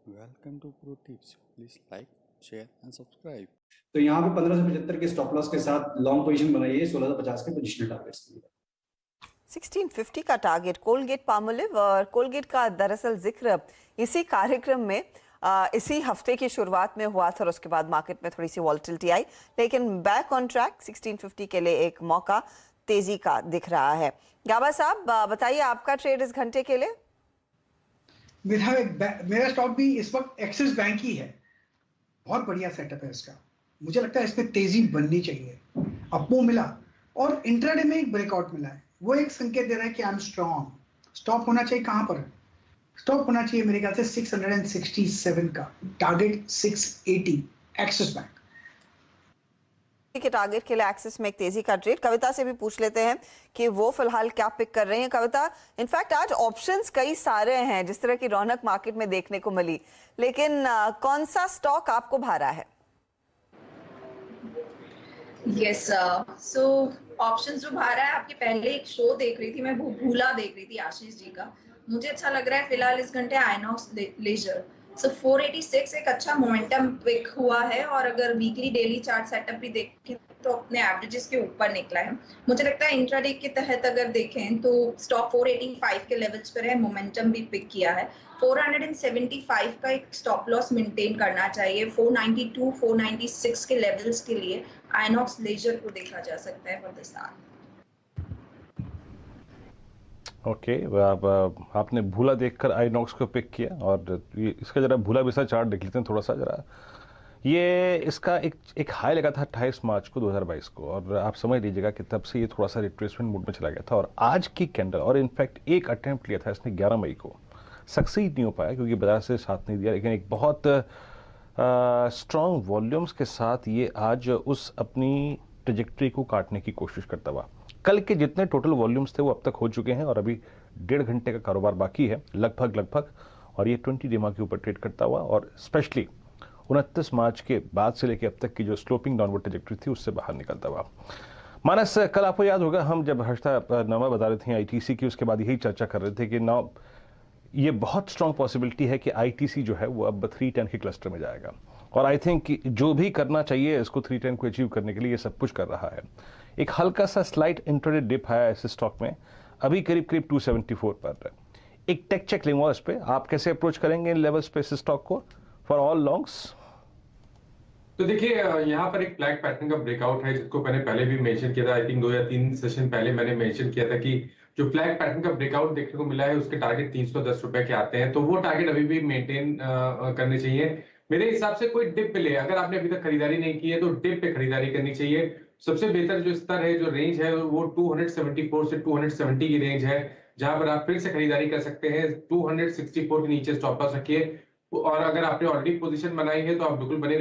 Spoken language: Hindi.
Welcome to Pro Tips. Please like, share and subscribe. तो यहाँ पे 1575 के स्टॉप लॉस के साथ लॉन्ग पोजीशन बनाइए 1650 के पोजीशनल टारगेट्स के लिए। 1650 का टारगेट कोलगेट पामोलिव और कोलगेट का दरअसल जिक्र इसी कार्यक्रम में इसी हफ्ते की शुरुआत में हुआ था और उसके बाद मार्केट में थोड़ी सी वॉलेटिलिटी आई, लेकिन बैक ऑन ट्रैक 1650 के लिए एक मौका तेजी का दिख रहा है। गाबा साहब बताइए आपका ट्रेड इस घंटे के लिए। मेरा स्टॉक भी इस वक्त एक्सिस बैंक ही है, बहुत बढ़िया सेटअप है इसका। मुझे लगता है इसमें तेजी बननी चाहिए। अपमूव मिला और इंट्राडे में एक ब्रेकआउट मिला है, वो एक संकेत दे रहा है कि आई एम स्ट्रॉन्ग। स्टॉप होना चाहिए कहां पर? स्टॉप होना चाहिए मेरे ख्याल से 667 का, टारगेट 680 एक्सिस बैंक के टारगेट के लिए एक्सिस में एक तेजी का ट्रेड। कविता से भी पूछ लेते हैं कि वो फिलहाल क्या पिक कर रहे हैं। कविता, इनफैक्ट आज ऑप्शंस कई सारे हैं, जिस तरह की रौनक मार्केट में देखने को मिली, लेकिन कौन सा स्टॉक आपको भारा है? यस, सो ऑप्शंस जो भारा है, आपके पहले एक शो देख रही थी मैं, वो भूला देख रही थी आशीष जी का। मुझे अच्छा लग रहा है फिलहाल इस घंटे आइनॉक्स लेजर। सो 486 एक अच्छा मोमेंटम पिक हुआ है और अगर वीकली डेली चार्ट सेटअप भी देखें तो अपने एवरेजेस के ऊपर निकला है। मुझे लगता है इंट्राडे के तहत अगर देखें तो स्टॉक 485 के लेवल्स पर है, मोमेंटम भी पिक किया है। 475 का एक स्टॉप लॉस मेंटेन करना चाहिए। 492 496 के लेवल्स के लिए आइनॉक्स लेजर को देखा जा सकता है फॉर दिस आवर। ओके, आपने भूला देखकर आइनॉक्स को पिक किया और इसका जरा भूला बिसा चार्ट देख लेते हैं थोड़ा सा जरा। ये इसका एक हाई लगा था 28 मार्च को 2022 को और आप समझ लीजिएगा कि तब से ये थोड़ा सा रिट्रेसमेंट मूड में चला गया था और आज की कैंडल और इनफैक्ट एक अटेम्प्ट लिया था इसने 11 मई को, सक्सीड नहीं हो पाया क्योंकि बाजार से साथ नहीं दिया, लेकिन एक बहुत स्ट्रॉन्ग वॉल्यूम्स के साथ ये आज उस अपनी ट्रेजेक्ट्री को काटने की कोशिश करता हुआ। कल के जितने टोटल वॉल्यूम्स थे वो अब तक हो चुके हैं और अभी 1.5 घंटे का कारोबार बाकी है लगभग, और ये 20 डेमा के ऊपर ट्रेड करता हुआ और स्पेशली 29 मार्च के बाद से लेकर अब तक की जो स्लोपिंग डाउनवर्ड ट्रेजेक्ट्री थी उससे बाहर निकलता हुआ। मानस, कल आपको याद होगा हम जब हर्षता नमा बता रहे थे आईटीसी की, उसके बाद यही चर्चा कर रहे थे कि नाउ ये बहुत स्ट्रॉन्ग पॉसिबिलिटी है कि आईटीसी जो है वो अब 310 के क्लस्टर में जाएगा और आई थिंक जो भी करना चाहिए इसको 310 को अचीव करने के लिए ये सब कुछ कर रहा है। एक हल्का सा स्लाइट इंट्राडे डिप है इस स्टॉक में, अभी करीब 274 पर। एक टेक चेक लेंगे इस पे, आप कैसे अप्रोच करेंगे इन लेवल्स पे इस स्टॉक को फॉर ऑल लॉन्ग्स? तो देखिए यहाँ पर एक फ्लैग पैटर्न का ब्रेकआउट है जिसको मैंने पहले भी मेंशन किया था। आई थिंक 2 या 3 सेशन पहले मैंने मेंशन किया था कि जो फ्लैग पैटर्न का ब्रेकआउट देखने को मिला है उसके टारगेट 310 रुपए के आते हैं, तो वो टारगेट अभी भी मेंटेन करने चाहिए मेरे हिसाब से। कोई डिप पे ले, अगर आपने अभी तक खरीदारी नहीं की है तो डिप पे खरीदारी करनी चाहिए। सबसे बेहतर जो स्तर है, जो रेंज है, वो 274 से 270 की रेंज है, जहां पर आप फिर से खरीदारी कर सकते हैं। 264 के नीचे स्टॉप लॉस रखिए और अगर आपने ऑलरेडी पोजीशन बनाई है तो आप बिल्कुल बने